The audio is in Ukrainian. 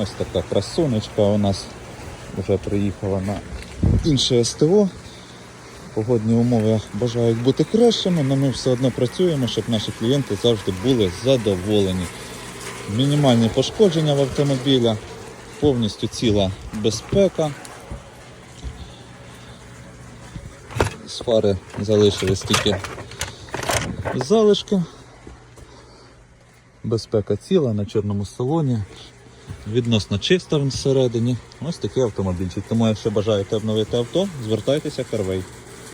Ось така красунечка у нас вже приїхала на інше СТО. Погодні умови бажають бути кращими, але ми все одно працюємо, щоб наші клієнти завжди були задоволені. Мінімальні пошкодження в автомобіля, повністю ціла безпека. З фари залишились тільки залишки. Безпека ціла, на чорному салоні. Відносно чисто всередині. Ось такий автомобільчик. Тому якщо бажаєте обновити авто, звертайтеся Carway.